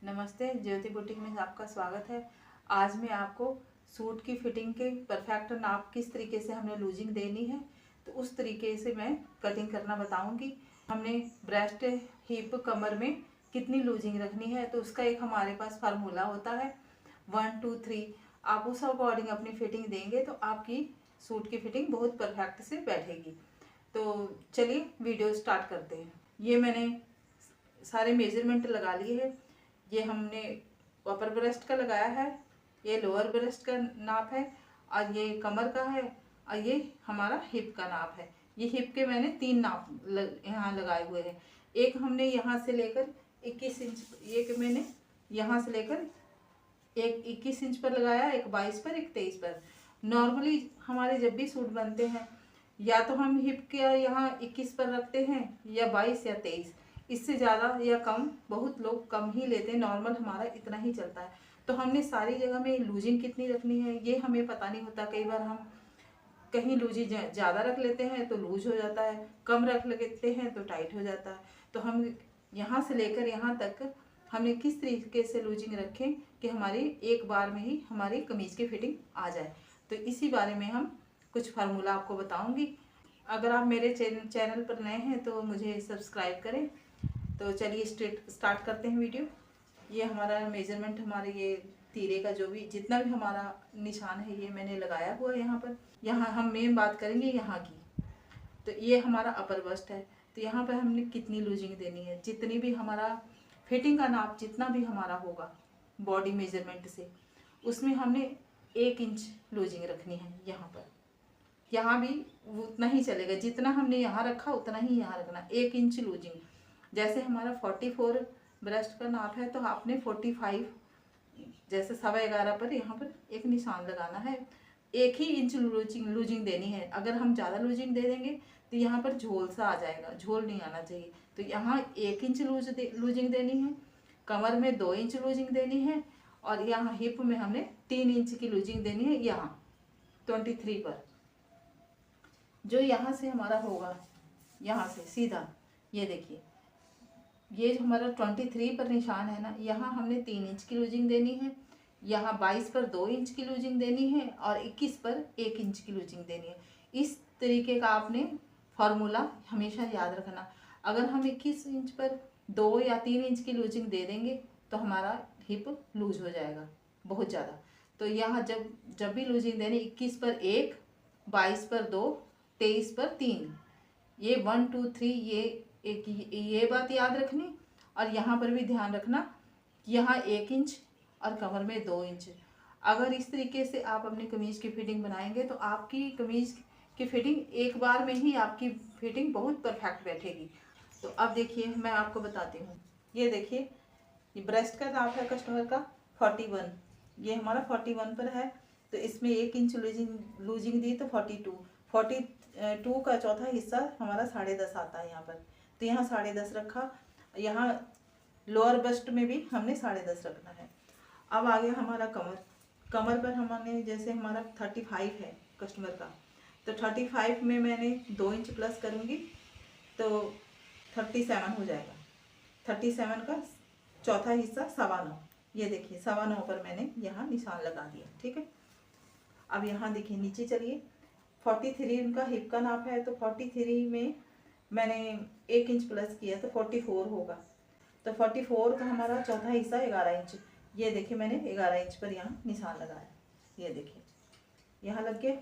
नमस्ते, ज्योति बुटीक में आपका स्वागत है। आज मैं आपको सूट की फिटिंग के परफेक्ट नाप किस तरीके से हमें लूजिंग देनी है तो उस तरीके से मैं कटिंग करना बताऊंगी। हमने ब्रेस्ट, हिप, कमर में कितनी लूजिंग रखनी है तो उसका एक हमारे पास फार्मूला होता है 1 2 3। आप उस अकॉर्डिंग अपनी फिटिंग देंगे तो आपकी सूट की फिटिंग बहुत परफेक्ट से बैठेगी। तो चलिए वीडियो स्टार्ट करते हैं। ये मैंने सारे मेजरमेंट लगा लिए है। ये हमने अपर ब्रेस्ट का लगाया है, ये लोअर ब्रेस्ट का नाप है और ये कमर का है और ये हमारा हिप का नाप है। ये हिप के मैंने 3 नाप यहाँ लगाए हुए हैं। एक हमने यहाँ से लेकर 21 इंच, एक मैंने यहाँ से लेकर एक 21 इंच पर लगाया, एक 22 पर, एक 23 पर। नॉर्मली हमारे जब भी सूट बनते हैं या तो हम हिप के यहाँ 21 पर रखते हैं या 22 या 23। इससे ज़्यादा या कम बहुत लोग कम ही लेते हैं, नॉर्मल हमारा इतना ही चलता है। तो हमने सारी जगह में लूजिंग कितनी रखनी है ये हमें पता नहीं होता। कई बार हम कहीं लूजी ज़्यादा रख लेते हैं तो लूज हो जाता है, कम रख लेते हैं तो टाइट हो जाता है। तो हम यहाँ से लेकर यहाँ तक हमने किस तरीके से लूजिंग रखें कि हमारी एक बार में ही हमारी कमीज की फिटिंग आ जाए। तो इसी बारे में हम कुछ फार्मूला आपको बताऊंगी। अगर आप मेरे चैनल पर नए हैं तो मुझे सब्सक्राइब करें। तो चलिए स्टार्ट करते हैं वीडियो। ये हमारा मेजरमेंट, हमारे ये तीरे का जो भी जितना भी हमारा निशान है ये मैंने लगाया हुआ है यहाँ पर। यहाँ हम मेन बात करेंगे यहाँ की। तो ये हमारा अपर बस्ट है, तो यहाँ पर हमने कितनी लूजिंग देनी है, जितनी भी हमारा फिटिंग का नाप जितना भी हमारा होगा बॉडी मेजरमेंट से, उसमें हमने 1 इंच लूजिंग रखनी है। यहाँ पर यहाँ भी उतना ही चलेगा, जितना हमने यहाँ रखा उतना ही यहाँ रखना, 1 इंच लूजिंग। जैसे हमारा 44 ब्रेस्ट का नाप है तो आपने 45 जैसे 11.25 पर यहाँ पर एक निशान लगाना है। 1 ही इंच लूजिंग देनी है। अगर हम ज़्यादा लूजिंग दे देंगे तो यहाँ पर झोल सा आ जाएगा, झोल नहीं आना चाहिए। तो यहाँ 1 इंच लूजिंग देनी है, कमर में 2 इंच लूजिंग देनी है और यहाँ हिप में हमने 3 इंच की लूजिंग देनी है। यहाँ 23 पर जो यहाँ से हमारा होगा, यहाँ से सीधा ये देखिए, ये जो हमारा 23 पर निशान है ना, यहाँ हमने 3 इंच की लूजिंग देनी है, यहाँ 22 पर 2 इंच की लूजिंग देनी है और 21 पर 1 इंच की लूजिंग देनी है। इस तरीके का आपने फार्मूला हमेशा याद रखना। अगर हम 21 इंच पर 2 या 3 इंच की लूजिंग दे देंगे तो हमारा हिप लूज हो जाएगा बहुत ज़्यादा। तो यहाँ जब भी लूजिंग देनी, 21 पर 1, 22 पर 2, 23 पर 3, ये 1 2 3, ये बात याद रखनी। और यहाँ पर भी ध्यान रखना, यहाँ 1 इंच और कमर में 2 इंच। अगर इस तरीके से आप अपनी कमीज की फिटिंग बनाएंगे तो आपकी कमीज की फिटिंग एक बार में ही आपकी फिटिंग बहुत परफेक्ट बैठेगी। तो अब देखिए मैं आपको बताती हूँ। ये देखिए, ये ब्रेस्ट का नाप है कस्टमर का 41, ये हमारा 41 पर है। तो इसमें 1 इंच लूजिंग दी तो 42 का चौथा हिस्सा हमारा 10.5 आता है यहाँ पर। तो यहाँ 10.5 रखा। यहाँ लोअर बस्ट में भी हमने 10.5 रखना है। अब आ गया हमारा कमर पर हमने जैसे हमारा 35 है कस्टमर का, तो 35 में मैंने 2 इंच प्लस करूँगी तो 37 हो जाएगा। 37 का चौथा हिस्सा 9.25, ये देखिए 9.25 पर मैंने यहाँ निशान लगा दिया। ठीक है। अब यहाँ देखिए नीचे चलिए, 43 उनका हिप का नाप है तो 43 में मैंने 1 इंच प्लस किया तो 44 होगा। तो 44 का हमारा चौथा हिस्सा 11 इंच, ये देखिए मैंने 11 इंच पर यहाँ निशान लगाया। ये देखिए यहाँ लग गया।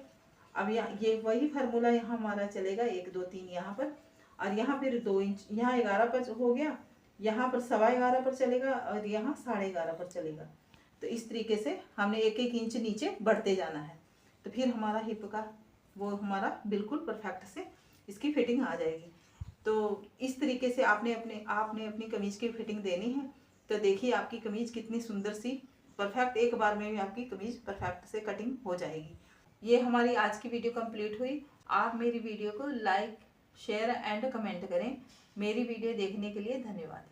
अब यहाँ ये वही फार्मूला यहाँ हमारा चलेगा 1 2 3 यहाँ पर, और यहाँ फिर 2 इंच, यहाँ 11 पर हो गया, यहाँ पर 11.25 पर चलेगा और यहाँ 11.5 पर चलेगा। तो इस तरीके से हमने 1 इंच नीचे बढ़ते जाना है। तो फिर हमारा हिप का वो हमारा बिल्कुल परफेक्ट से इसकी फिटिंग आ जाएगी। तो इस तरीके से आपने अपनी कमीज की फिटिंग देनी है। तो देखिए आपकी कमीज कितनी सुंदर सी परफेक्ट, एक बार में भी आपकी कमीज परफेक्ट से कटिंग हो जाएगी। ये हमारी आज की वीडियो कंप्लीट हुई। आप मेरी वीडियो को लाइक, शेयर एंड कमेंट करें। मेरी वीडियो देखने के लिए धन्यवाद।